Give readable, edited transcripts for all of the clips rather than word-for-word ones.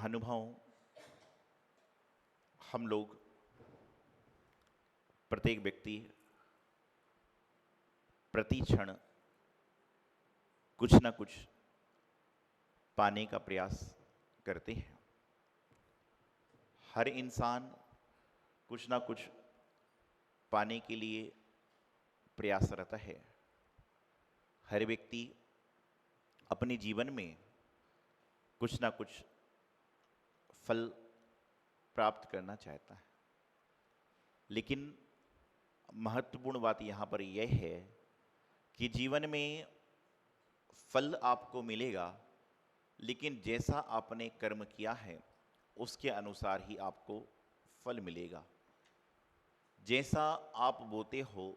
महानुभाव, हम लोग प्रत्येक व्यक्ति प्रति क्षण कुछ ना कुछ पाने का प्रयास करते हैं। हर इंसान कुछ ना कुछ पाने के लिए प्रयासरत है। हर व्यक्ति अपने जीवन में कुछ ना कुछ फल प्राप्त करना चाहता है, लेकिन महत्वपूर्ण बात यहाँ पर यह है कि जीवन में फल आपको मिलेगा, लेकिन जैसा आपने कर्म किया है उसके अनुसार ही आपको फल मिलेगा। जैसा आप बोते हो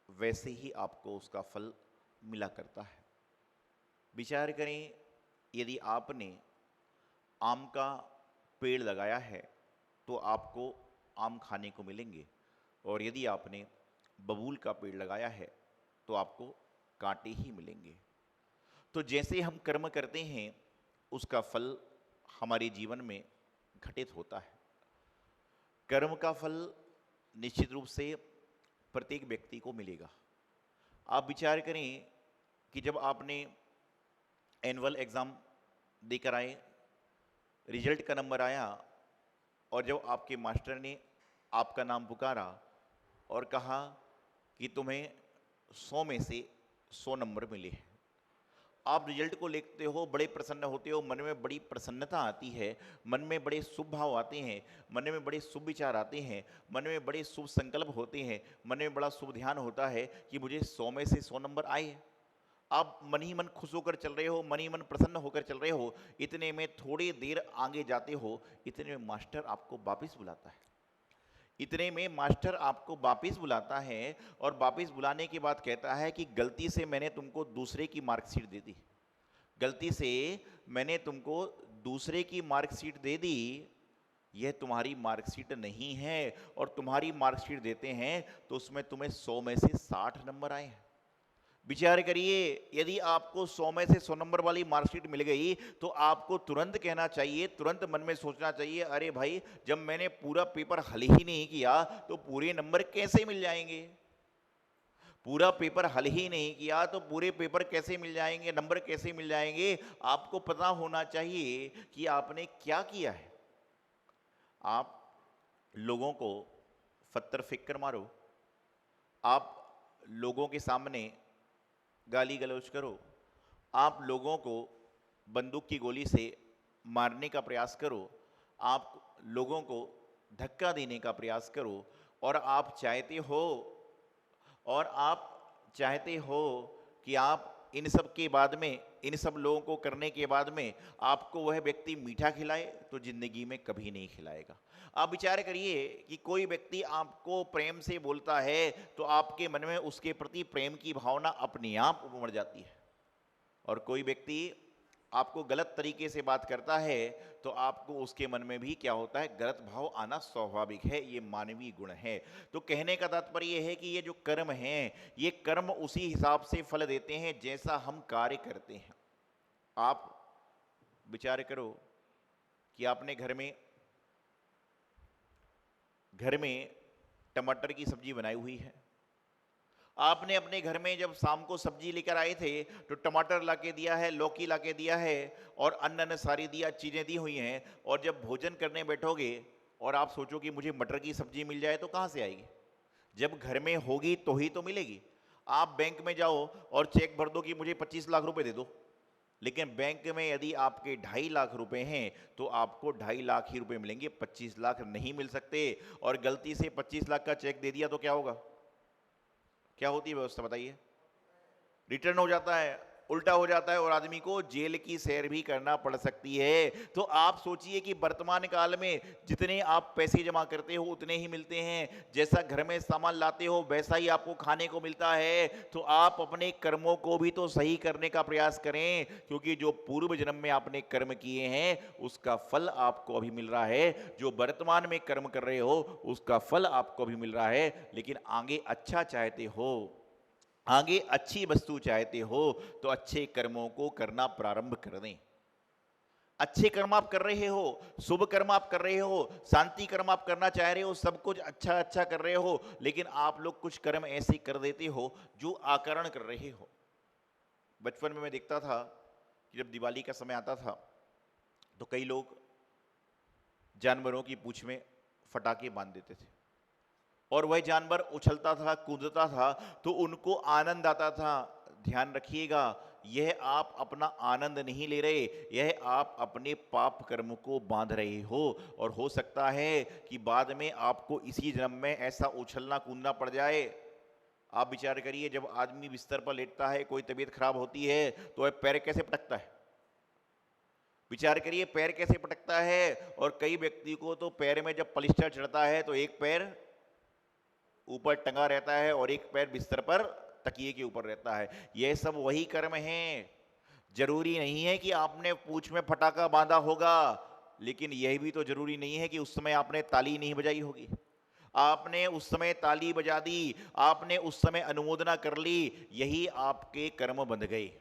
वैसे ही आपको उसका फल मिला करता है। विचार करें, यदि आपने आम का पेड़ लगाया है तो आपको आम खाने को मिलेंगे, और यदि आपने बबूल का पेड़ लगाया है तो आपको कांटे ही मिलेंगे। तो जैसे हम कर्म करते हैं उसका फल हमारे जीवन में घटित होता है। कर्म का फल निश्चित रूप से प्रत्येक व्यक्ति को मिलेगा। आप विचार करें कि जब आपने एनुअल एग्ज़ाम देकर आए, रिजल्ट का नंबर आया, और जब आपके मास्टर ने आपका नाम पुकारा और कहा कि तुम्हें 100 में से 100 नंबर मिले हैं, आप रिजल्ट को लिखते हो, बड़े प्रसन्न होते हो, मन में बड़ी प्रसन्नता आती है, मन में बड़े शुभ भाव आते हैं, मन में बड़े शुभ विचार आते हैं, मन में बड़े शुभ संकल्प होते हैं, मन में बड़ा शुभ ध्यान होता है कि मुझे 100 में से 100 नंबर आए। आप मन ही मन खुश होकर चल रहे हो, मन ही मन प्रसन्न होकर चल रहे हो। इतने में थोड़ी देर आगे जाते हो, इतने में मास्टर आपको वापिस बुलाता है। इतने में मास्टर आपको वापिस बुलाता है और वापिस बुलाने के बाद कहता है कि गलती से मैंने तुमको दूसरे की मार्कशीट दे दी, गलती से मैंने तुमको दूसरे की मार्कशीट दे दी, यह तुम्हारी मार्कशीट नहीं है, और तुम्हारी मार्कशीट देते हैं तो उसमें तुम्हें 100 में से 60 नंबर आए हैं। विचार करिए, यदि आपको 100 में से 100 नंबर वाली मार्कशीट मिल गई तो आपको तुरंत कहना चाहिए, तुरंत मन में सोचना चाहिए, अरे भाई जब मैंने पूरा पेपर हल ही नहीं किया तो पूरे नंबर कैसे मिल जाएंगे। पूरा पेपर हल ही नहीं किया तो पूरे पेपर कैसे मिल जाएंगे, नंबर कैसे मिल जाएंगे। आपको पता होना चाहिए कि आपने क्या किया है। आप लोगों को फत्तर फेंक कर मारो, आप लोगों के सामने गाली गलौज करो, आप लोगों को बंदूक की गोली से मारने का प्रयास करो, आप लोगों को धक्का देने का प्रयास करो, और आप चाहते हो कि आप इन सब के बाद में, इन सब लोगों को करने के बाद में आपको वह व्यक्ति मीठा खिलाए, तो जिंदगी में कभी नहीं खिलाएगा। आप विचार करिए कि कोई व्यक्ति आपको प्रेम से बोलता है तो आपके मन में उसके प्रति प्रेम की भावना अपने आप उमड़ जाती है, और कोई व्यक्ति आपको गलत तरीके से बात करता है तो आपको उसके मन में भी क्या होता है, गलत भाव आना स्वाभाविक है, ये मानवीय गुण है। तो कहने का तात्पर्य यह है कि ये जो कर्म हैं, ये कर्म उसी हिसाब से फल देते हैं जैसा हम कार्य करते हैं। आप विचार करो कि आपने घर में टमाटर की सब्जी बनाई हुई है। आपने अपने घर में जब शाम को सब्जी लेकर आए थे तो टमाटर लाके दिया है, लौकी लाके दिया है, और अन्य सारी चीज़ें दी हुई हैं, और जब भोजन करने बैठोगे और आप सोचो कि मुझे मटर की सब्जी मिल जाए, तो कहाँ से आएगी? जब घर में होगी तो ही तो मिलेगी। आप बैंक में जाओ और चेक भर दो कि मुझे 25 लाख रुपए दे दो, लेकिन बैंक में यदि आपके 2.5 लाख रुपए हैं तो आपको 2.5 लाख ही रुपए मिलेंगे, 25 लाख नहीं मिल सकते। और गलती से 25 लाख का चेक दे दिया तो क्या होगा? क्या होती है व्यवस्था बताइए? रिटर्न हो जाता है, उल्टा हो जाता है, और आदमी को जेल की सैर भी करना पड़ सकती है। तो आप सोचिए कि वर्तमान काल में जितने आप पैसे जमा करते हो उतने ही मिलते हैं, जैसा घर में सामान लाते हो वैसा ही आपको खाने को मिलता है। तो आप अपने कर्मों को भी तो सही करने का प्रयास करें, क्योंकि जो पूर्व जन्म में आपने कर्म किए हैं उसका फल आपको अभी मिल रहा है। जो वर्तमान में कर्म कर रहे हो उसका फल आपको अभी मिल रहा है, लेकिन आगे अच्छा चाहते हो, आगे अच्छी वस्तु चाहते हो तो अच्छे कर्मों को करना प्रारंभ कर दें। अच्छे कर्म आप कर रहे हो, शुभ कर्म आप कर रहे हो, शांति कर्म आप करना चाह रहे हो, सब कुछ अच्छा अच्छा कर रहे हो, लेकिन आप लोग कुछ कर्म ऐसे कर देते हो जो आकरण कर रहे हो। बचपन में मैं देखता था कि जब दिवाली का समय आता था तो कई लोग जानवरों की पूंछ में फटाके बांध देते थे और वह जानवर उछलता था, कूदता था, तो उनको आनंद आता था। ध्यान रखिएगा, यह आप अपना आनंद नहीं ले रहे, यह आप अपने पाप कर्म को बांध रहे हो। और हो सकता है कि बाद में आपको इसी जन्म में ऐसा उछलना कूदना पड़ जाए। आप विचार करिए, जब आदमी बिस्तर पर लेटता है, कोई तबीयत खराब होती है, तो वह पैर कैसे पटकता है? विचार करिए, पैर कैसे पटकता है। और कई व्यक्ति को तो पैर में जब पलिस्टर चढ़ता है तो एक पैर ऊपर टंगा रहता है और एक पैर बिस्तर पर तकिए के ऊपर रहता है। यह सब वही कर्म हैं। जरूरी नहीं है कि आपने पूंछ में फटाका बांधा होगा, लेकिन यह भी तो जरूरी नहीं है कि उस समय आपने ताली नहीं बजाई होगी। आपने उस समय ताली बजा दी, आपने उस समय अनुमोदना कर ली, यही आपके कर्म बंध गए।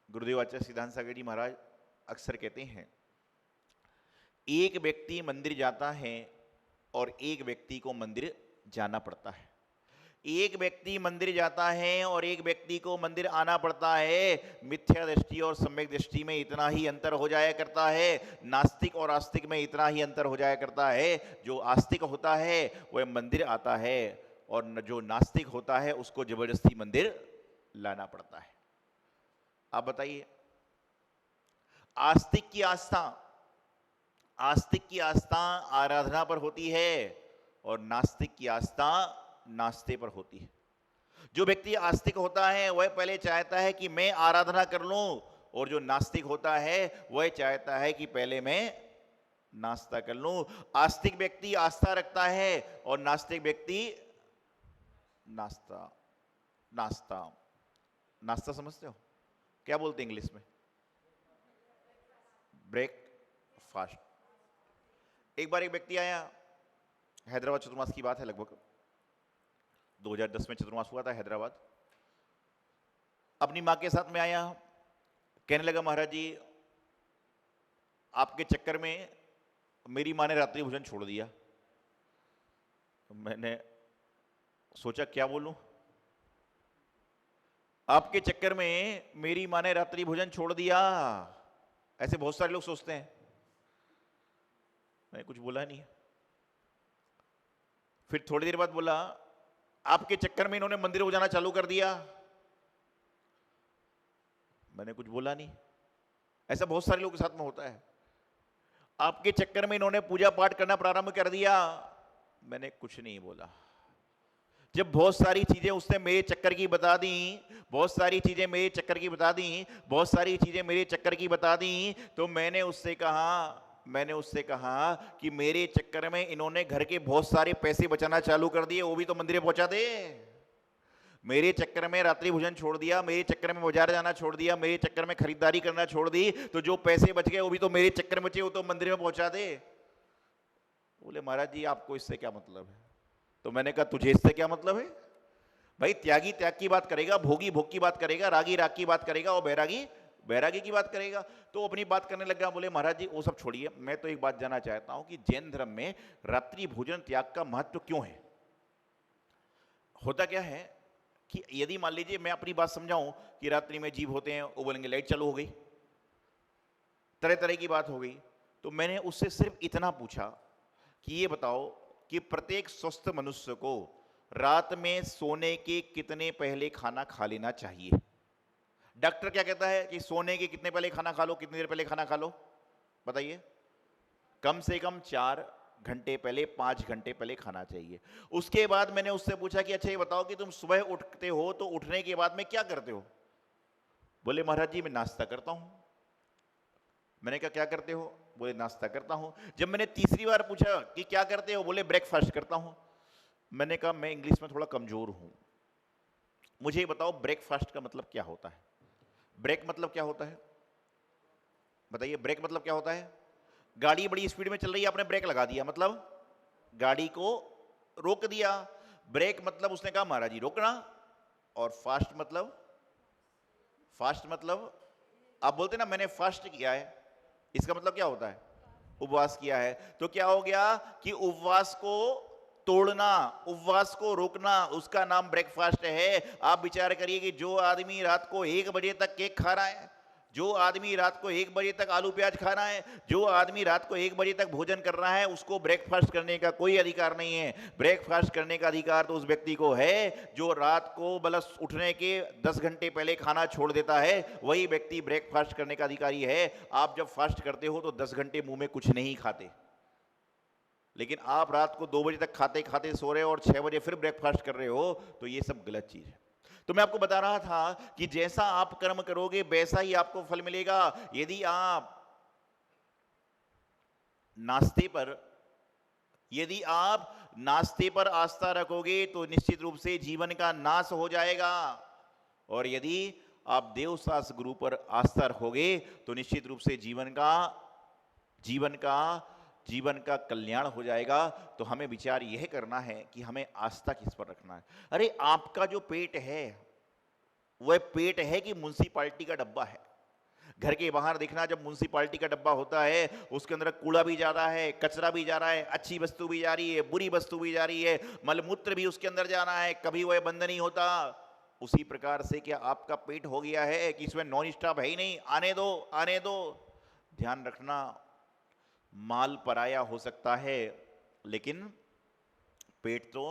गुरुदेव आचार्य सिद्धांत सागर जी महाराज अक्सर कहते हैं, एक व्यक्ति मंदिर जाता है और एक व्यक्ति को मंदिर जाना पड़ता है। एक व्यक्ति मंदिर जाता है और एक व्यक्ति को मंदिर आना पड़ता है। मिथ्या दृष्टि और सम्यक दृष्टि में इतना ही अंतर हो जाया करता है, नास्तिक और आस्तिक में इतना ही अंतर हो जाया करता है। जो आस्तिक होता है वह मंदिर आता है और जो नास्तिक होता है उसको जबरदस्ती मंदिर लाना पड़ता है। आप बताइए, आस्तिक की आस्था आराधना पर होती है और नास्तिक की आस्था नास्ते पर होती है। जो व्यक्ति आस्तिक होता है वह पहले चाहता है कि मैं आराधना कर लूं, और जो नास्तिक होता है वह चाहता है कि पहले मैं नास्ता कर लूं। आस्तिक व्यक्ति आस्था रखता है और नास्तिक व्यक्ति नास्ता। नास्ता नास्ता समझते हो? क्या बोलते हैं इंग्लिश में? ब्रेकफास्ट। एक बार एक व्यक्ति आया, हैदराबाद चतुर्मास की बात है, लगभग 2010 में चतुर्मास हुआ था हैदराबाद। अपनी मां के साथ में आया, कहने लगा, महाराज जी आपके चक्कर में मेरी मां ने रात्रि भोजन छोड़ दिया। तो मैंने सोचा क्या बोलूं, आपके चक्कर में मेरी मां ने रात्रि भोजन छोड़ दिया, ऐसे बहुत सारे लोग सोचते हैं। मैंने कुछ बोला नहीं। फिर थोड़ी देर बाद बोला, आपके चक्कर में इन्होंने मंदिर को जाना चालू कर दिया। मैंने कुछ बोला नहीं। ऐसा बहुत सारे लोगों के साथ में होता है। आपके चक्कर में इन्होंने पूजा पाठ करना प्रारंभ कर दिया। मैंने कुछ नहीं बोला। जब बहुत सारी चीजें उसने मेरे चक्कर की बता दी, बहुत सारी चीजें मेरे चक्कर की बता दी, बहुत सारी चीजें मेरे चक्कर की बता दी, तो मैंने उससे कहा कि मेरे चक्कर में इन्होंने घर के बहुत सारे पैसे बचाना चालू कर दिए, वो भी तो मंदिर में पहुंचा दे। मेरे चक्कर में रात्रि भोजन छोड़ दिया, मेरे चक्कर में बाजार जाना छोड़ दिया, मेरे चक्कर में खरीदारी करना छोड़ दी, तो जो पैसे बच गए वो भी तो मेरे चक्कर में बचे, वो तो मंदिर में पहुंचा दे। बोले महाराज जी आपको इससे क्या मतलब है? तो मैंने कहा तुझे इससे क्या मतलब है? भाई त्यागी त्याग की बात करेगा, भोगी भोग की बात करेगा, रागी राग की बात करेगा और बैरागी बैरागी की बात करेगा। तो अपनी बात करने लगा। बोले महाराज जी वो सब छोड़िए, मैं तो एक बात जानना चाहता हूं कि जैन धर्म में रात्रि भोजन त्याग का महत्व क्यों है? होता क्या है कि यदि मान लीजिए मैं अपनी बात समझाऊं कि रात्रि में जीव होते हैं, वो बोलेंगे लाइट चालू हो गई, तरह तरह की बात हो गई। तो मैंने उससे सिर्फ इतना पूछा कि ये बताओ कि प्रत्येक स्वस्थ मनुष्य को रात में सोने के कितने पहले खाना खा लेना चाहिए? डॉक्टर क्या कहता है कि सोने के कितने पहले खाना खा लो, कितनी देर पहले खाना खा लो? बताइए। कम से कम 4 घंटे पहले, 5 घंटे पहले खाना चाहिए। उसके बाद मैंने उससे पूछा कि अच्छा ये बताओ कि तुम सुबह उठते हो तो उठने के बाद में क्या करते हो? बोले महाराज जी मैं नाश्ता करता हूं। मैंने कहा क्या करते हो? बोले नाश्ता करता हूं। जब मैंने तीसरी बार पूछा कि क्या करते हो, बोले ब्रेकफास्ट करता हूं। मैंने कहा मैं इंग्लिश में थोड़ा कमजोर हूं, मुझे ये बताओ ब्रेकफास्ट का मतलब क्या होता है? ब्रेक मतलब क्या होता है? बताइए, ब्रेक मतलब क्या होता है? गाड़ी बड़ी स्पीड में चल रही है, आपने ब्रेक लगा दिया, मतलब गाड़ी को रोक दिया। ब्रेक मतलब उसने कहा महाराज जी रोकना। और फास्ट मतलब आप बोलते ना मैंने फास्ट किया है, इसका मतलब क्या होता है? उपवास किया है। तो क्या हो गया कि उपवास को तोड़ना, उपवास को रोकना, उसका नाम ब्रेकफास्ट है। आप विचार करिए कि जो आदमी रात को 1 बजे तक केक खा रहा है, जो आदमी रात को 1 बजे तक आलू प्याज खा रहा है, जो आदमी रात को 1 बजे तक भोजन कर रहा है, उसको ब्रेकफास्ट करने का कोई अधिकार नहीं है। ब्रेकफास्ट करने का अधिकार तो उस व्यक्ति को है जो रात को बलस उठने के 10 घंटे पहले खाना छोड़ देता है, वही व्यक्ति ब्रेकफास्ट करने का अधिकारी है। आप जब फास्ट करते हो तो 10 घंटे मुंह में कुछ नहीं खाते, लेकिन आप रात को 2 बजे तक खाते खाते सो रहे हो और 6 बजे फिर ब्रेकफास्ट कर रहे हो, तो ये सब गलत चीज है। तो मैं आपको बता रहा था कि जैसा आप कर्म करोगे वैसा ही आपको फल मिलेगा। यदि आप नाश्ते पर आस्था रखोगे तो निश्चित रूप से जीवन का नाश हो जाएगा, और यदि आप देवशास गुरु पर आस्था रखोगे तो निश्चित रूप से जीवन का कल्याण हो जाएगा। तो हमें विचार यह करना है कि हमें आस्था किस पर रखना है। अरे आपका जो पेट है वह पेट है कि म्युनिसिपालिटी का डब्बा है? घर के बाहर देखना, जब म्युनिसिपालिटी का डब्बा होता है उसके अंदर कूड़ा भी जा रहा है, कचरा भी जा रहा है, अच्छी वस्तु भी जा रही है, बुरी वस्तु भी जा रही है, मलमूत्र भी उसके अंदर जा रहा है, कभी वह बंद नहीं होता। उसी प्रकार से क्या आपका पेट हो गया है कि इसमें नॉन स्टॉप है ही नहीं, आने दो आने दो। ध्यान रखना, माल पराया हो सकता है लेकिन पेट तो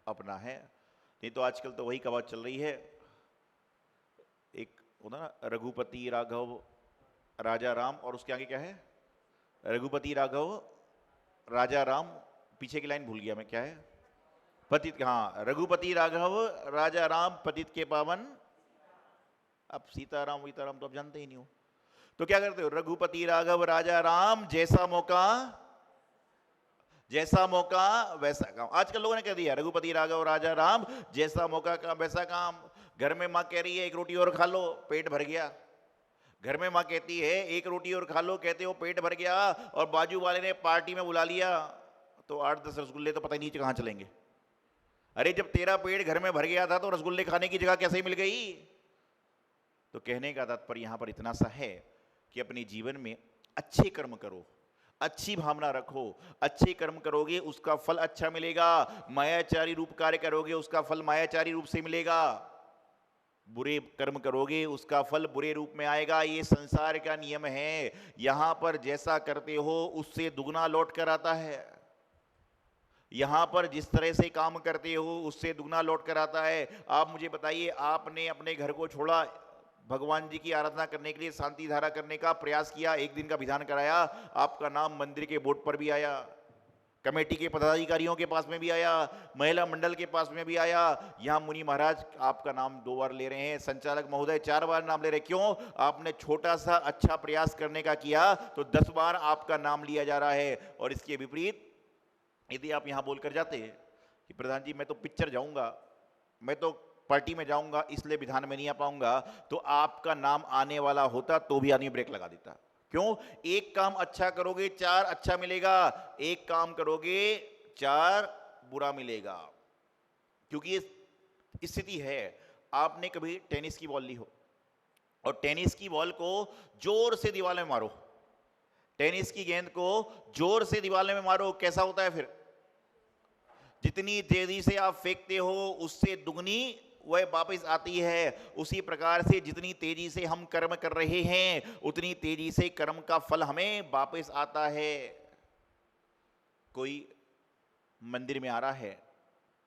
अपना है। नहीं तो आजकल तो वही कहावत चल रही है, एक होता ना, रघुपति राघव राजा राम, और उसके आगे क्या है? रघुपति राघव राजा राम, पीछे की लाइन भूल गया मैं, क्या है? पतित, हाँ, रघुपति राघव राजा राम पतित के पावन। अब सीताराम वीताराम तो आप जानते ही नहीं हो, तो क्या करते हो? रघुपति राघव राजा राम, जैसा मौका वैसा काम। आजकल लोगों ने कह दिया रघुपति राघव राजा राम, जैसा मौका का वैसा काम। घर में माँ कह रही है 1 रोटी और खा लो, पेट भर गया। घर में माँ कहती है 1 रोटी और खा लो, कहते हो पेट भर गया, और बाजू वाले ने पार्टी में बुला लिया तो 8-10 रसगुल्ले तो पता ही नहीं कहां चलेंगे। अरे जब तेरा पेट घर में भर गया था तो रसगुल्ले खाने की जगह कैसे मिल गई? तो कहने का तात्पर्य यहां पर इतना सा है कि अपने जीवन में अच्छे कर्म करो, अच्छी भावना रखो। अच्छे कर्म करोगे उसका फल अच्छा मिलेगा, मायाचारी रूप कार्य करोगे उसका फल मायाचारी रूप से मिलेगा, बुरे कर्म करोगे उसका फल बुरे रूप में आएगा। ये संसार का नियम है, यहां पर जैसा करते हो उससे दुगना लौट कर आता है। यहां पर जिस तरह से काम करते हो उससे दुगना लौट कर आता है। आप मुझे बताइए, आपने अपने घर को छोड़ा, भगवान जी की आराधना करने के लिए शांति धारा करने का प्रयास किया, 1 दिन का विधान कराया, आपका नाम मंदिर के बोर्ड पर भी आया, कमेटी के पदाधिकारियों के पास में भी आया, महिला मंडल के पास में भी आया। यहां मुनि महाराज आपका नाम 2 बार ले रहे हैं, संचालक महोदय 4 बार नाम ले रहे। क्यों? आपने छोटा सा अच्छा प्रयास करने का किया तो 10 बार आपका नाम लिया जा रहा है। और इसके विपरीत यदि आप यहां बोलकर जाते कि प्रधान जी मैं तो पिक्चर जाऊंगा, मैं तो पार्टी में जाऊंगा, इसलिए विधान में नहीं आ पाऊंगा, तो आपका नाम आने वाला होता तो भी आदमी ब्रेक लगा देता। क्यों? एक काम अच्छा करोगे 4 अच्छा मिलेगा, एक काम करोगे 4 बुरा मिलेगा। क्योंकि ये स्थिति है। आपने कभी टेनिस की बॉल ली हो और टेनिस की बॉल को जोर से दीवार में मारो, टेनिस की गेंद को जोर से दीवार में मारो, कैसा होता है फिर? जितनी तेजी से आप फेंकते हो उससे दुगनी वह वापस आती है। उसी प्रकार से जितनी तेजी से हम कर्म कर रहे हैं उतनी तेजी से कर्म का फल हमें वापस आता है। कोई मंदिर में आ रहा है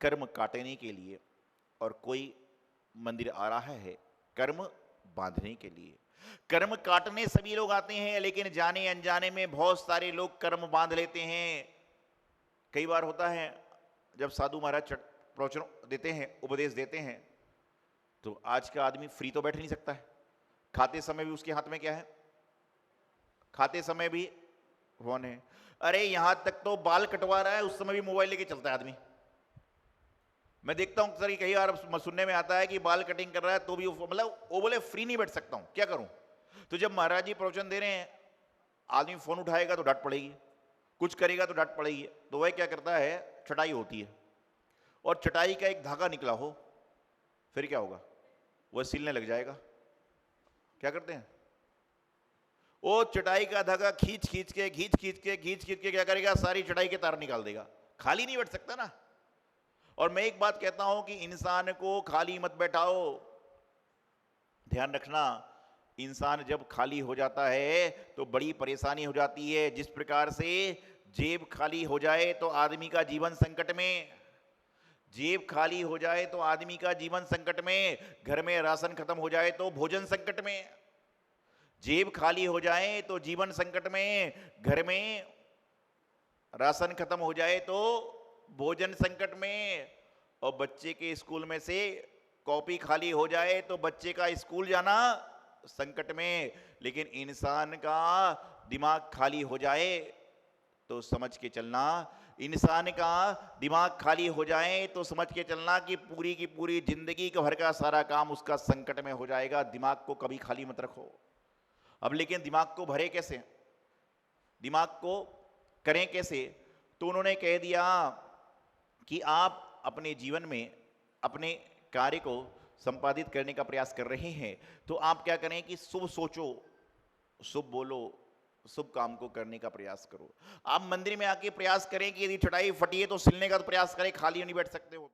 कर्म काटने के लिए, और कोई मंदिर आ रहा है कर्म बांधने के लिए। कर्म काटने सभी लोग आते हैं, लेकिन जाने अनजाने में बहुत सारे लोग कर्म बांध लेते हैं। कई बार होता है जब साधु महाराज प्रवचन देते हैं, उपदेश देते हैं, तो आज का आदमी फ्री तो बैठ नहीं सकता है। खाते समय भी उसके हाथ में क्या है? खाते समय भी फोन है। अरे यहां तक तो बाल कटवा रहा है उस समय भी मोबाइल लेके चलता है आदमी। मैं देखता हूं सर, कई बार सुनने में आता है कि बाल कटिंग कर रहा है तो भी मतलब वो बोले फ्री नहीं बैठ सकता हूं, क्या करूं? तो जब महाराज जी प्रवचन दे रहे हैं, आदमी फोन उठाएगा तो डांट पड़ेगी, कुछ करेगा तो डांट पड़ेगी। तो वह क्या करता है, चटाई होती है और चटाई का एक धागा निकला हो, फिर क्या होगा? वह सिलने लग जाएगा। क्या करते हैं? वो चटाई का धागा खींच खींच के क्या करेगा, सारी चटाई के तार निकाल देगा, खाली नहीं बैठ सकता ना। और मैं एक बात कहता हूं कि इंसान को खाली मत बैठाओ। ध्यान रखना, इंसान जब खाली हो जाता है तो बड़ी परेशानी हो जाती है। जिस प्रकार से जेब खाली हो जाए तो आदमी का जीवन संकट में, जेब खाली हो जाए तो आदमी का जीवन संकट में, घर में राशन खत्म हो जाए तो भोजन संकट में, जेब खाली हो जाए तो जीवन संकट में, घर में राशन खत्म हो जाए तो भोजन संकट में, और बच्चे के स्कूल में से कॉपी खाली हो जाए तो बच्चे का स्कूल जाना संकट में। लेकिन इंसान का दिमाग खाली हो जाए तो समझ के चलना, इंसान का दिमाग खाली हो जाए तो समझ के चलना कि पूरी की पूरी जिंदगी का भर का सारा काम उसका संकट में हो जाएगा। दिमाग को कभी खाली मत रखो। अब लेकिन दिमाग को भरे कैसे, दिमाग को करें कैसे? तो उन्होंने कह दिया कि आप अपने जीवन में अपने कार्य को संपादित करने का प्रयास कर रहे हैं, तो आप क्या करें कि शुभ सोचो, शुभ बोलो, शुभ काम को करने का प्रयास करो। आप मंदिर में आके प्रयास करें कि यदि चटाई फटी है तो सिलने का तो प्रयास करें, खाली नहीं बैठ सकते हो।